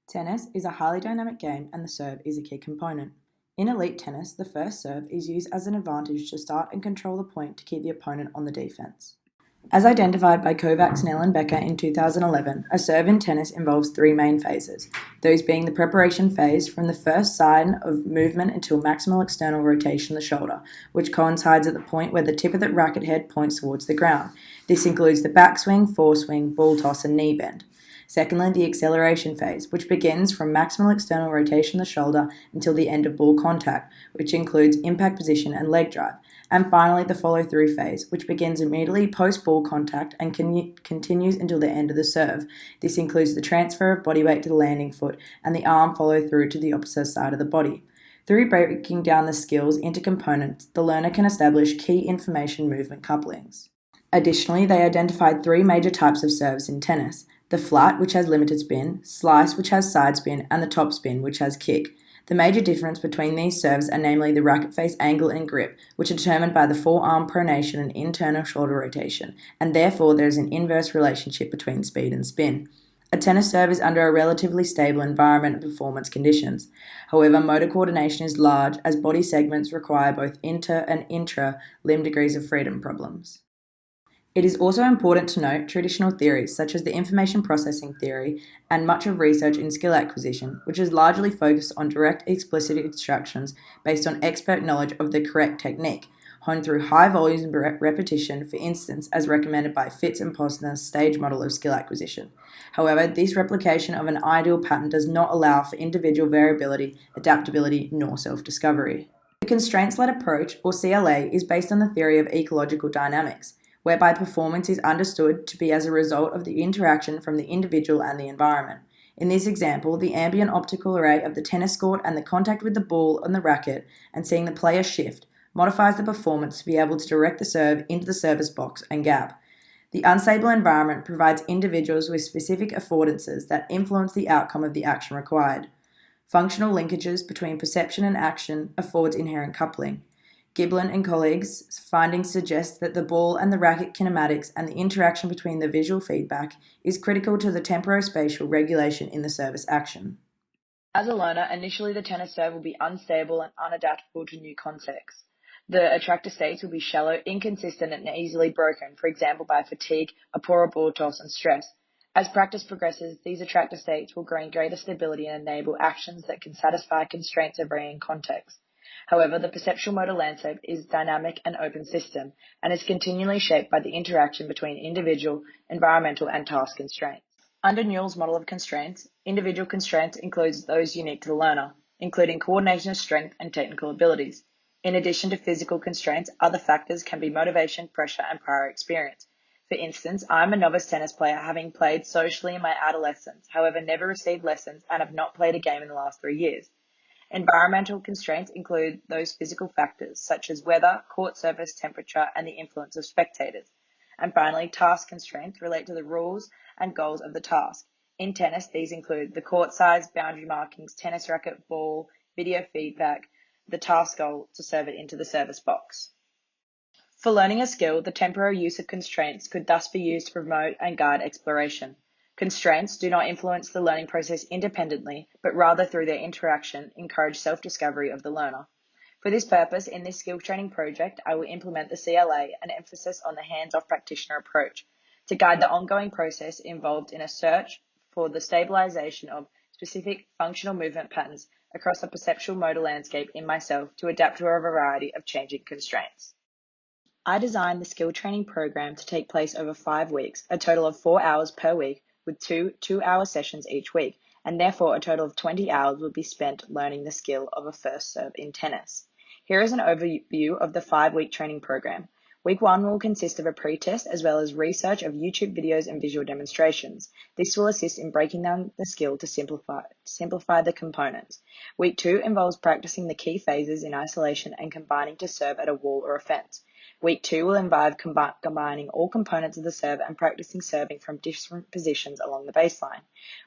Tennis is a highly dynamic game and the serve is a key component. In elite tennis, the first serve is used as an advantage to start and control the point to keep the opponent on the defense. As identified by Kovacs, Snell and Becker in 2011, a serve in tennis involves three main phases, those being the preparation phase from the first sign of movement until maximal external rotation of the shoulder, which coincides at the point where the tip of the racket head points towards the ground. This includes the backswing, foreswing, ball toss and knee bend. Secondly, the acceleration phase, which begins from maximal external rotation of the shoulder until the end of ball contact, which includes impact position and leg drive. And finally, the follow-through phase, which begins immediately post-ball contact and continues until the end of the serve. This includes the transfer of body weight to the landing foot and the arm follow-through to the opposite side of the body. Through breaking down the skills into components, the learner can establish key information movement couplings. Additionally, they identified three major types of serves in tennis: the flat, which has limited spin, slice, which has side spin, and the top spin, which has kick. The major difference between these serves are namely the racket face angle and grip, which are determined by the forearm pronation and internal shoulder rotation, and therefore there is an inverse relationship between speed and spin. A tennis serve is under a relatively stable environment and performance conditions. However, motor coordination is large as body segments require both inter and intra limb degrees of freedom problems. It is also important to note traditional theories such as the information processing theory and much of research in skill acquisition, which is largely focused on direct explicit instructions based on expert knowledge of the correct technique, honed through high volumes of repetition, for instance, as recommended by Fitz and Posner's stage model of skill acquisition. However, this replication of an ideal pattern does not allow for individual variability, adaptability, nor self-discovery. The constraints-led approach, or CLA, is based on the theory of ecological dynamics, whereby performance is understood to be as a result of the interaction from the individual and the environment. In this example, the ambient optical array of the tennis court and the contact with the ball on the racket and seeing the player shift modifies the performance to be able to direct the serve into the service box and gap. The unstable environment provides individuals with specific affordances that influence the outcome of the action required. Functional linkages between perception and action affords inherent coupling. Giblin and colleagues' findings suggest that the ball and the racket kinematics and the interaction between the visual feedback is critical to the temporospatial regulation in the service action. As a learner, initially the tennis serve will be unstable and unadaptable to new contexts. The attractor states will be shallow, inconsistent, and easily broken, for example by fatigue, a poorer ball toss, and stress. As practice progresses, these attractor states will gain greater stability and enable actions that can satisfy constraints of varying contexts. However, the perceptual motor landscape is a dynamic and open system and is continually shaped by the interaction between individual, environmental, and task constraints. Under Newell's model of constraints, individual constraints includes those unique to the learner, including coordination of strength and technical abilities. In addition to physical constraints, other factors can be motivation, pressure, and prior experience. For instance, I am a novice tennis player having played socially in my adolescence, however never received lessons and have not played a game in the last 3 years. Environmental constraints include those physical factors such as weather, court surface temperature, and the influence of spectators. And finally, task constraints relate to the rules and goals of the task. In tennis, these include the court size, boundary markings, tennis racket, ball, video feedback, the task goal to serve it into the service box. For learning a skill, the temporary use of constraints could thus be used to promote and guide exploration. Constraints do not influence the learning process independently, but rather through their interaction encourage self-discovery of the learner. For this purpose, in this skill training project, I will implement the CLA, an emphasis on the hands-off practitioner approach, to guide the ongoing process involved in a search for the stabilization of specific functional movement patterns across the perceptual motor landscape in myself to adapt to a variety of changing constraints. I designed the skill training program to take place over 5 weeks, a total of 4 hours per week, with 2 2-hour sessions each week, and therefore a total of 20 hours will be spent learning the skill of a first serve in tennis. Here is an overview of the 5-week training program. Week 1 will consist of a pre-test as well as research of YouTube videos and visual demonstrations. This will assist in breaking down the skill to simplify the components. Week 2 involves practicing the key phases in isolation and combining to serve at a wall or a fence. Week 2 will involve combining all components of the serve and practicing serving from different positions along the baseline.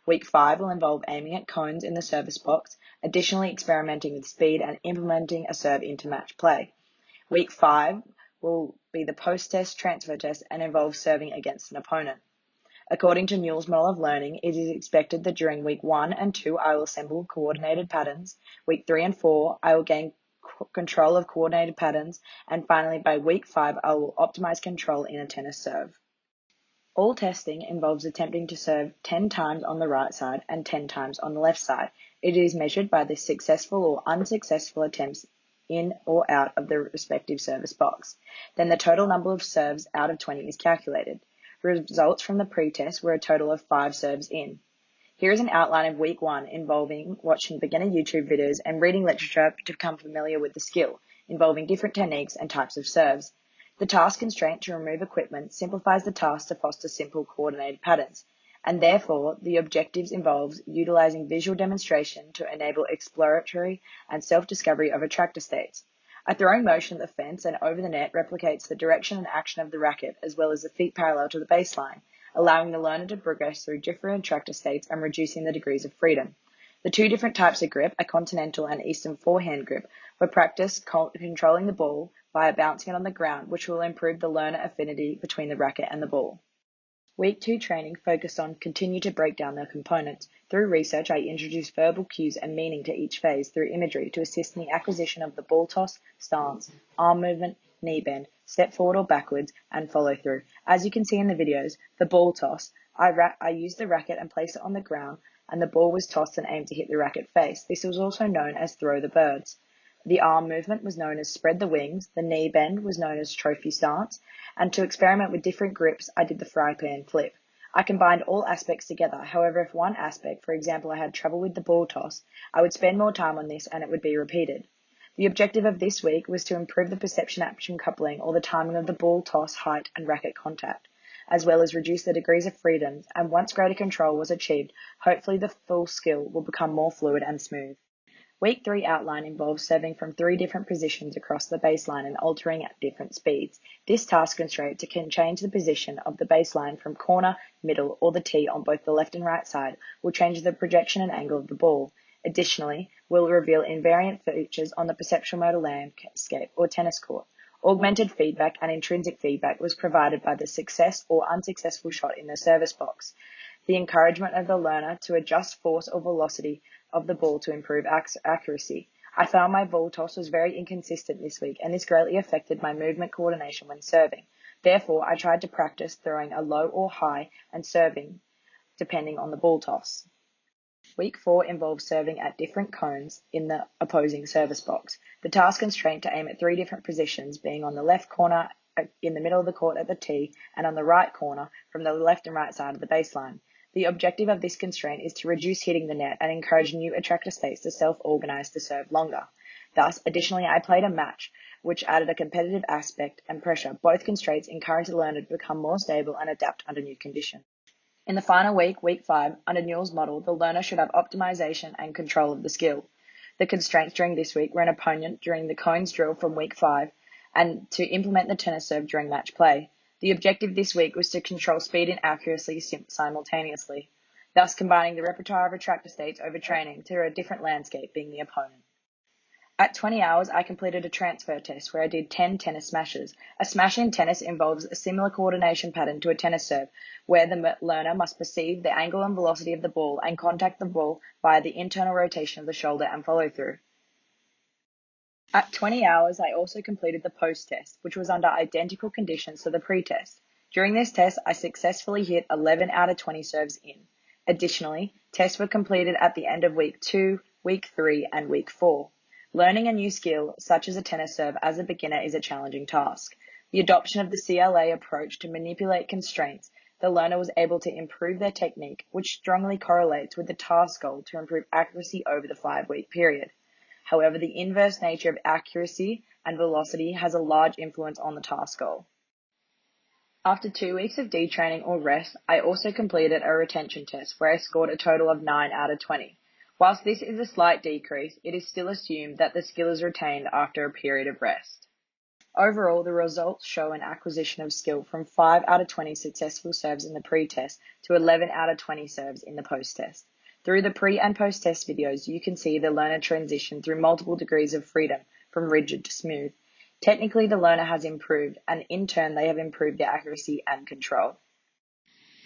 Week 5 will involve aiming at cones in the service box, additionally experimenting with speed and implementing a serve into match play. Week 5 will be the post-test transfer test and involve serving against an opponent. According to Newell's model of learning, it is expected that during week 1 and 2, I will assemble coordinated patterns. Week 3 and 4, I will gain control of coordinated patterns. And finally, by week 5, I will optimize control in a tennis serve. All testing involves attempting to serve 10 times on the right side and 10 times on the left side. It is measured by the successful or unsuccessful attempts in or out of the respective service box. Then the total number of serves out of 20 is calculated. Results from the pre-test were a total of 5 serves in. Here is an outline of week 1 involving watching beginner YouTube videos and reading literature to become familiar with the skill, involving different techniques and types of serves. The task constraint to remove equipment simplifies the task to foster simple coordinated patterns, and therefore the objectives involves utilizing visual demonstration to enable exploratory and self-discovery of attractor states. A throwing motion at the fence and over the net replicates the direction and action of the racket as well as the feet parallel to the baseline, allowing the learner to progress through different attractor states and reducing the degrees of freedom. The two different types of grip, a continental and eastern forehand grip, were practiced controlling the ball via bouncing it on the ground, which will improve the learner affinity between the racket and the ball. Week 2 training focused on continue to break down their components. Through research, I introduced verbal cues and meaning to each phase through imagery to assist in the acquisition of the ball toss, stance, arm movement, knee bend, step forward or backwards, and follow through. As you can see in the videos, the ball toss, I used the racket and placed it on the ground, and the ball was tossed and aimed to hit the racket face. This was also known as throw the birds. The arm movement was known as spread the wings, the knee bend was known as trophy stance, and to experiment with different grips, I did the fry pan flip. I combined all aspects together. However, if one aspect, for example, I had trouble with the ball toss, I would spend more time on this and it would be repeated. The objective of this week was to improve the perception-action coupling or the timing of the ball toss, height, and racket contact, as well as reduce the degrees of freedom, and once greater control was achieved, hopefully the full skill will become more fluid and smooth. Week 3 outline involves serving from 3 different positions across the baseline and altering at different speeds. This task constraint can change the position of the baseline from corner, middle, or the tee on both the left and right side will change the projection and angle of the ball. Additionally, will reveal invariant features on the perceptual motor landscape or tennis court. Augmented feedback and intrinsic feedback was provided by the success or unsuccessful shot in the service box. The encouragement of the learner to adjust force or velocity of the ball to improve accuracy. I found my ball toss was very inconsistent this week, and this greatly affected my movement coordination when serving. Therefore, I tried to practice throwing a low or high and serving, depending on the ball toss. Week 4 involves serving at different cones in the opposing service box. The task constraint to aim at 3 different positions being on the left corner in the middle of the court at the tee and on the right corner from the left and right side of the baseline. The objective of this constraint is to reduce hitting the net and encourage new attractor states to self-organize to serve longer. Thus, additionally, I played a match, which added a competitive aspect and pressure. Both constraints encourage the learner to become more stable and adapt under new conditions. In the final week, week 5, under Newell's model, the learner should have optimization and control of the skill. The constraints during this week were an opponent during the cones drill from week 5 and to implement the tennis serve during match play. The objective this week was to control speed and accuracy simultaneously, thus combining the repertoire of attractor states over training to a different landscape being the opponent. At 20 hours, I completed a transfer test where I did 10 tennis smashes. A smash in tennis involves a similar coordination pattern to a tennis serve, where the learner must perceive the angle and velocity of the ball and contact the ball via the internal rotation of the shoulder and follow through. At 20 hours, I also completed the post-test, which was under identical conditions to the pre-test. During this test, I successfully hit 11 out of 20 serves in. Additionally, tests were completed at the end of week 2, week 3, and week 4. Learning a new skill, such as a tennis serve, as a beginner is a challenging task. The adoption of the CLA approach to manipulate constraints, the learner was able to improve their technique, which strongly correlates with the task goal to improve accuracy over the 5-week period. However, the inverse nature of accuracy and velocity has a large influence on the task goal. After 2 weeks of detraining or rest, I also completed a retention test where I scored a total of 9 out of 20. Whilst this is a slight decrease, it is still assumed that the skill is retained after a period of rest. Overall, the results show an acquisition of skill from 5 out of 20 successful serves in the pre-test to 11 out of 20 serves in the post-test. Through the pre- and post-test videos, you can see the learner transition through multiple degrees of freedom, from rigid to smooth. Technically, the learner has improved, and in turn, they have improved their accuracy and control.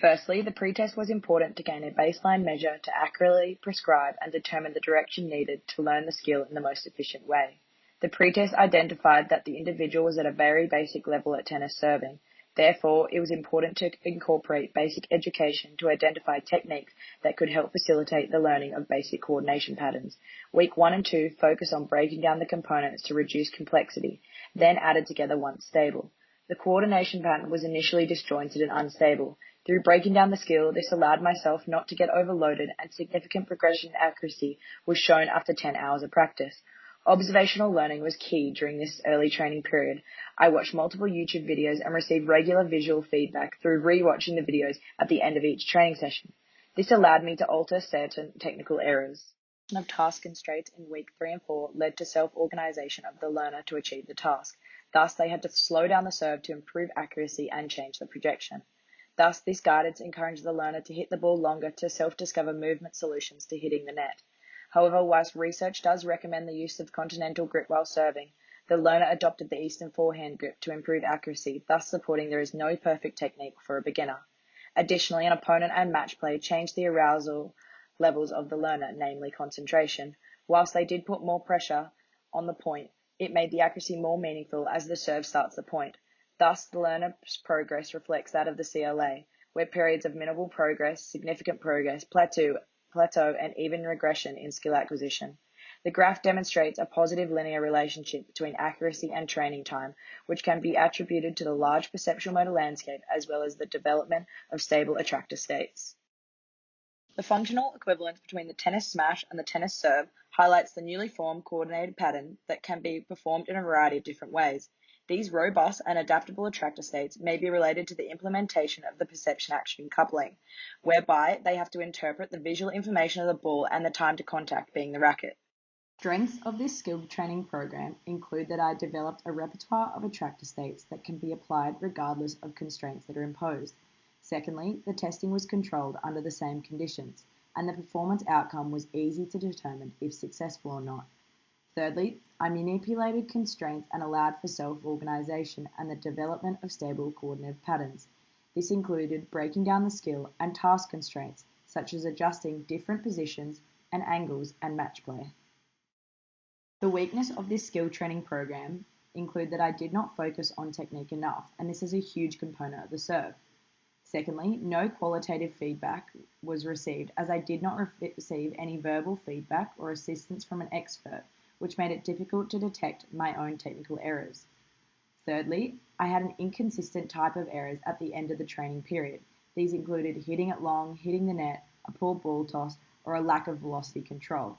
Firstly, the pretest was important to gain a baseline measure to accurately prescribe and determine the direction needed to learn the skill in the most efficient way. The pretest identified that the individual was at a very basic level at tennis serving. Therefore, it was important to incorporate basic education to identify techniques that could help facilitate the learning of basic coordination patterns. Week 1 and 2 focus on breaking down the components to reduce complexity, then added together once stable. The coordination pattern was initially disjointed and unstable. Through breaking down the skill, this allowed myself not to get overloaded, and significant progression in accuracy was shown after 10 hours of practice. Observational learning was key during this early training period. I watched multiple YouTube videos and received regular visual feedback through re-watching the videos at the end of each training session. This allowed me to alter certain technical errors. Of task constraints in week 3 and 4 led to self-organization of the learner to achieve the task. Thus, they had to slow down the serve to improve accuracy and change the projection. Thus, this guidance encouraged the learner to hit the ball longer to self-discover movement solutions to hitting the net. However, whilst research does recommend the use of continental grip while serving, the learner adopted the Eastern forehand grip to improve accuracy, thus supporting there is no perfect technique for a beginner. Additionally, an opponent and match play changed the arousal levels of the learner, namely concentration. Whilst they did put more pressure on the point, it made the accuracy more meaningful as the serve starts the point. Thus, the learner's progress reflects that of the CLA, where periods of minimal progress, significant progress, plateau, and even regression in skill acquisition. The graph demonstrates a positive linear relationship between accuracy and training time, which can be attributed to the large perceptual motor landscape as well as the development of stable attractor states. The functional equivalence between the tennis smash and the tennis serve highlights the newly formed coordinated pattern that can be performed in a variety of different ways. These robust and adaptable attractor states may be related to the implementation of the perception-action coupling, whereby they have to interpret the visual information of the ball and the time to contact being the racket. Strengths of this skill training program include that I developed a repertoire of attractor states that can be applied regardless of constraints that are imposed. Secondly, the testing was controlled under the same conditions, and the performance outcome was easy to determine if successful or not. Thirdly, I manipulated constraints and allowed for self-organization and the development of stable coordinative patterns. This included breaking down the skill and task constraints, such as adjusting different positions and angles and match play. The weakness of this skill training program include that I did not focus on technique enough, and this is a huge component of the serve. Secondly, no qualitative feedback was received, as I did not receive any verbal feedback or assistance from an expert, which made it difficult to detect my own technical errors. Thirdly, I had an inconsistent type of errors at the end of the training period. These included hitting it long, hitting the net, a poor ball toss, or a lack of velocity control.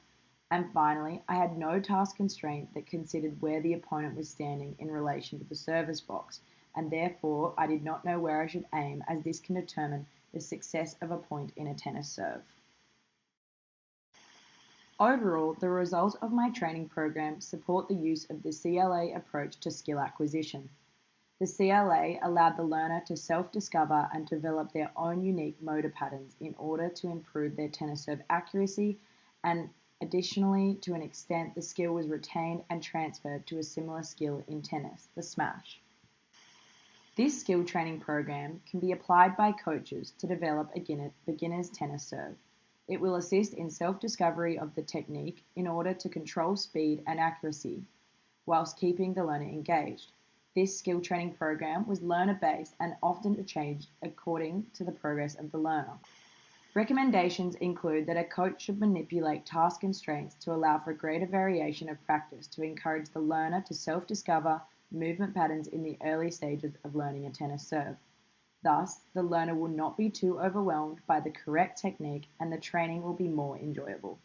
And finally, I had no task constraint that considered where the opponent was standing in relation to the service box, and therefore I did not know where I should aim, as this can determine the success of a point in a tennis serve. Overall, the results of my training program support the use of the CLA approach to skill acquisition. The CLA allowed the learner to self-discover and develop their own unique motor patterns in order to improve their tennis serve accuracy, and additionally, to an extent, the skill was retained and transferred to a similar skill in tennis, the smash. This skill training program can be applied by coaches to develop a beginner's tennis serve. It will assist in self-discovery of the technique in order to control speed and accuracy, whilst keeping the learner engaged. This skill training program was learner-based and often changed according to the progress of the learner. Recommendations include that a coach should manipulate task constraints to allow for greater variation of practice to encourage the learner to self-discover movement patterns in the early stages of learning a tennis serve. Thus, the learner will not be too overwhelmed by the correct technique, and the training will be more enjoyable.